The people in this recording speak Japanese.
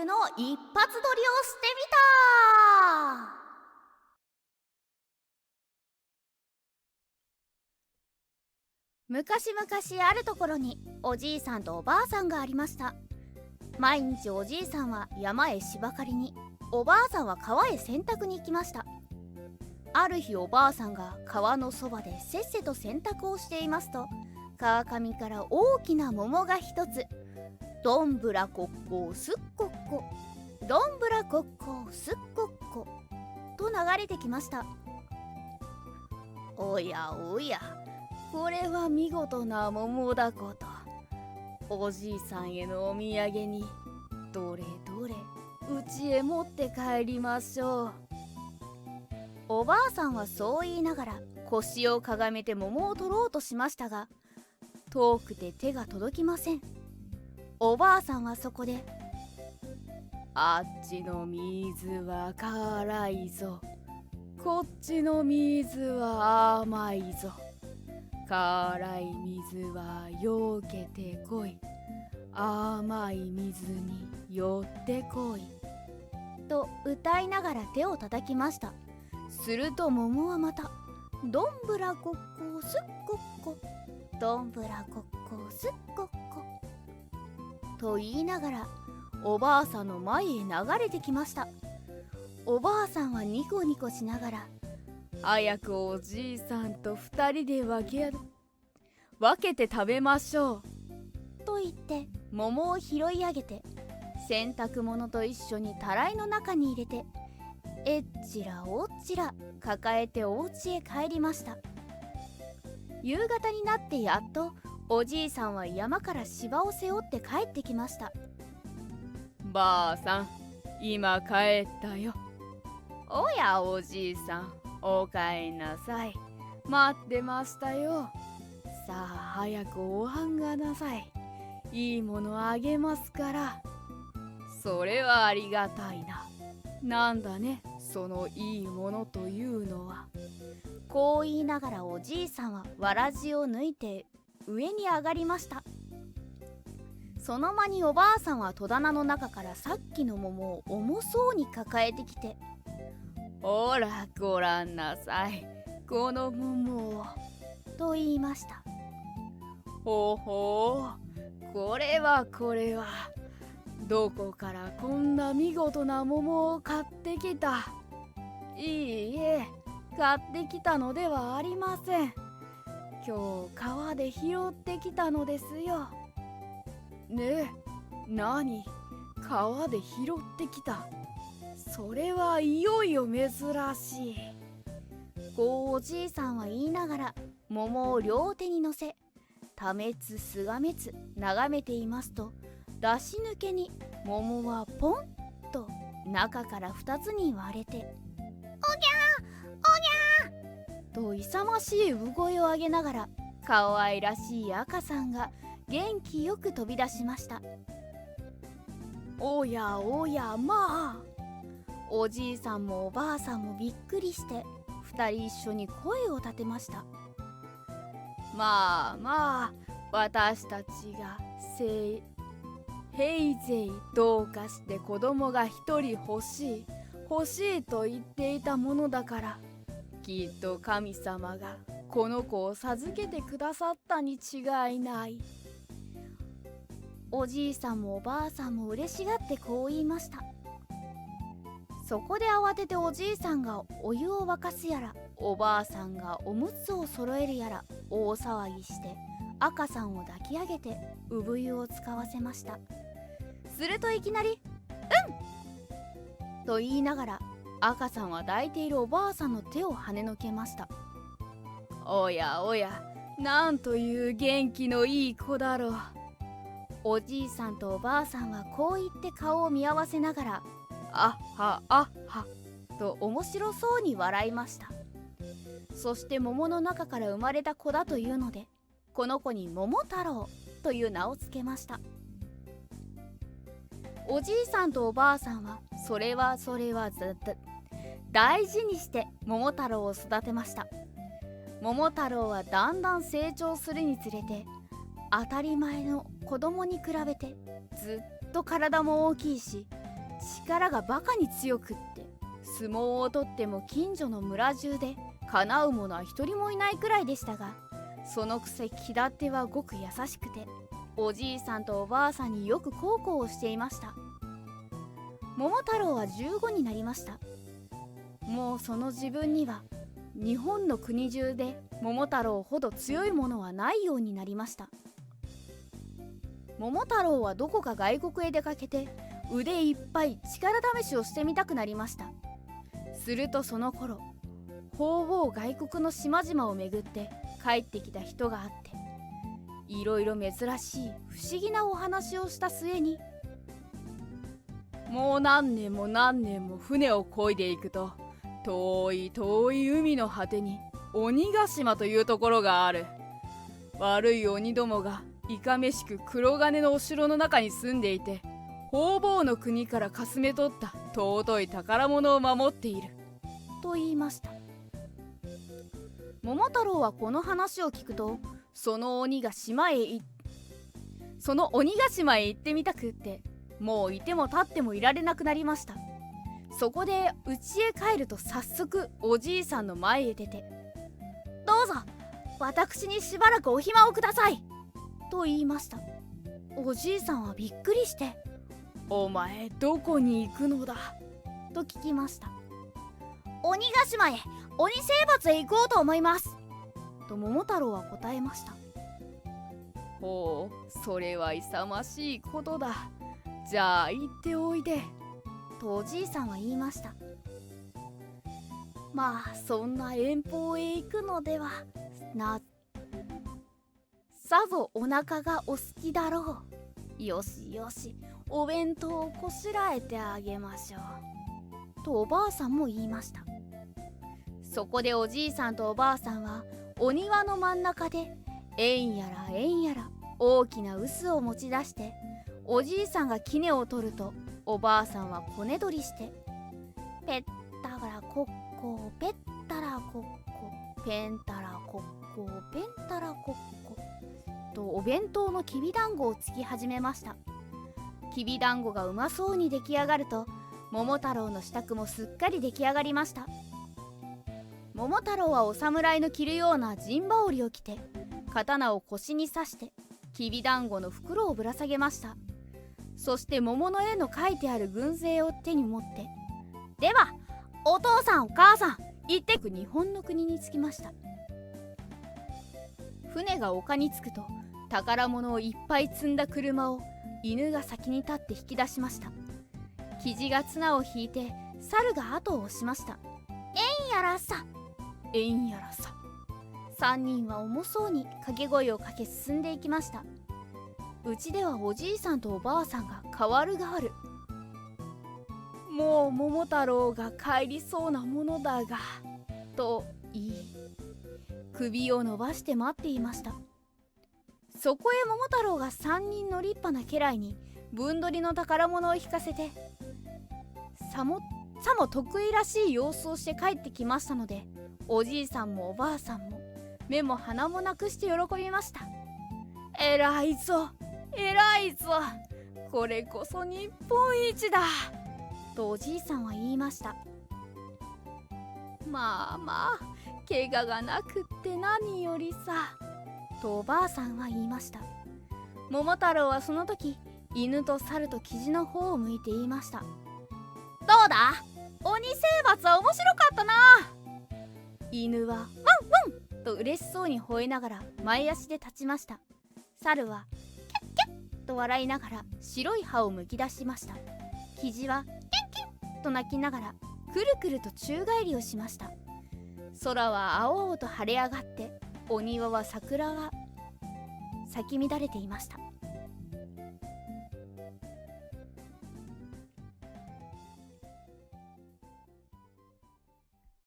の一発撮りをしてみた。昔々あるところにおじいさんとおばあさんがありました。毎日おじいさんは山へ芝刈りに、おばあさんは川へ洗濯に行きました。ある日おばあさんが川のそばでせっせと洗濯をしていますと、川上から大きな桃が一つ、どんぶらこっこすっこっこ、どんぶらこっこすっこっこと流れてきました。おやおや、これは見事な桃だこと。おじいさんへのお土産に、どれどれうちへ持って帰りましょう。おばあさんはそう言いながら腰をかがめて桃を取ろうとしましたが、遠くて手が届きません。おばあさんはそこで、あっちの水は辛いぞ、こっちの水は甘いぞ、辛い水はよけてこい、甘い水に寄ってこいと歌いながら手を叩きました。すると桃はまた、どんぶらこっこすっこっこ、どんぶらこっこすっこっこと言いながらおばあさんの前へ流れてきました。おばあさんはニコニコしながら、早くおじいさんと二人で分けて食べましょうと言って桃を拾い上げて、洗濯物と一緒にたらいの中に入れて、えっちらおっちら抱えてお家へ帰りました。夕方になってやっとおじいさんは山から芝を背負って帰ってきました。ばあさん、今帰ったよ。おやおじいさん、おかえりなさい。待ってましたよ。さあ早くお飯がなさい。いいものあげますから。それはありがたいな。なんだね、そのいいものというのは。こう言いながらおじいさんはわらじを抜いて上に上がりました。その間におばあさんは戸棚の中からさっきの桃を重そうに抱えてきて、ほらごらんなさい、この桃をと言いました。ほほう、これはどこからこんな見事な桃を買ってきた。いいえ、買ってきたのではありません。今日川で拾ってきたのですよ。ねえ、何、川で拾ってきた。それはいよいよ珍しい。こうおじいさんは言いながら桃を両手に乗せ、ためつすがめつ眺めていますと、出し抜けに桃はポンと中から2つに割れて、おぎゃーおぎゃーと勇ましい産声を上げながら、可愛らしい赤さんが元気よく飛び出しました。おやおや、まあ。おじいさんもおばあさんもびっくりして2人一緒に声を立てました。まあまあ、私たちがへいぜいどうかして子供が一人欲しいと言っていたものだから、きっと神様がこの子を授けてくださったに違いない。おじいさんもおばあさんも嬉しがってこう言いました。そこで慌てておじいさんがお湯を沸かすやら、おばあさんがおむつを揃えるやら大騒ぎして赤さんを抱き上げて産湯を使わせました。するといきなり「うん!」と言いながら赤さんは抱いているおばあさんの手を跳ねのけました。おやおや、なんという元気のいい子だろう。おじいさんとおばあさんはこう言って顔を見合わせながら、あっはあっはと面白そうに笑いました。そして桃の中から生まれた子だというので、この子に桃太郎という名をつけました。おじいさんとおばあさんはそれは大事にして桃太郎を育てました。桃太郎はだんだん成長するにつれて、当たり前の子供に比べてずっと体も大きいし、力がバカに強くって、相撲をとっても近所の村中でかなう者は一人もいないくらいでしたが、そのくせ気立てはごく優しくて、おじいさんとおばあさんによく孝行をしていました。桃太郎は15になりました。もうその自分には日本の国中で桃太郎ほど強いものはないようになりました。桃太郎はどこか外国へ出かけて腕いっぱい力試しをしてみたくなりました。するとその頃、方々外国の島々を巡って帰ってきた人があって、いろいろ珍しい不思議なお話をした末に、もう何年も何年も船を漕いでいくと、遠い遠い海の果てに鬼ヶ島というところがある。悪い鬼どもがいかめしく黒金のお城の中に住んでいて、方々の国からかすめ取った尊い宝物を守っていると言いました。桃太郎はこの話を聞くと、その鬼ヶ島へ行ってみたくって、もういても立ってもいられなくなりました。そこで家へ帰ると早速おじいさんの前へ出て、どうぞ私にしばらくお暇をくださいと言いました。おじいさんはびっくりして、お前どこに行くのだと聞きました。鬼ヶ島へ鬼征伐へ行こうと思いますと桃太郎は答えました。ほう、それは勇ましいことだ。じゃあ行っておいでとおじいさんは言いました。まあそんな遠方へ行くのではさぞお腹がお好きだろう。よしよし、お弁当をこしらえてあげましょうとおばあさんも言いました。そこでおじいさんとおばあさんはお庭の真ん中でえんやらえんやら大きな臼を持ち出して、おじいさんが杵を取るとおばあさんはこね取りして、ペッタラコッコペッタラコッコペンタラコッコペンタラコッコとお弁当のきびだんごをつき始めました。きびだんごがうまそうに出来上がると、桃太郎の支度もすっかり出来上がりました。桃太郎はお侍の着るような陣羽織を着て、刀を腰に刺してきびだんごの袋をぶら下げました。そして桃の絵の描いてある軍勢を手に持って、ではお父さんお母さん行ってく日本の国に着きました。船が丘に着くと、宝物をいっぱい積んだ車を犬が先に立って引き出しました。キジが綱を引いて猿が後を押しました。えんやらさえんやらさ。3人は重そうに掛け声をかけ進んでいきました。うちではおじいさんとおばあさんが代わる代わる。もう桃太郎が帰りそうなものだがと言い、首を伸ばして待っていました。そこへ桃太郎が3人の立派な家来に分取りの宝物を引かせて、さも得意らしい様子をして帰ってきましたので、おじいさんもおばあさんも目も鼻もなくして喜びました。えらいぞえらいぞ、これこそ日本一だとおじいさんは言いました。まあまあ怪我がなくって何よりさとおばあさんは言いました。桃太郎はその時犬と猿とキジの方を向いて言いました。どうだ、鬼征伐は面白かったな。犬はワンワンと嬉しそうに吠えながら前足で立ちました。猿はキャッキャッと笑いながら白い歯をむき出しました。キジはキャッキャッと鳴きながらくるくると宙返りをしました。空は青々と晴れ上がって、お庭は桜が咲き乱れていました。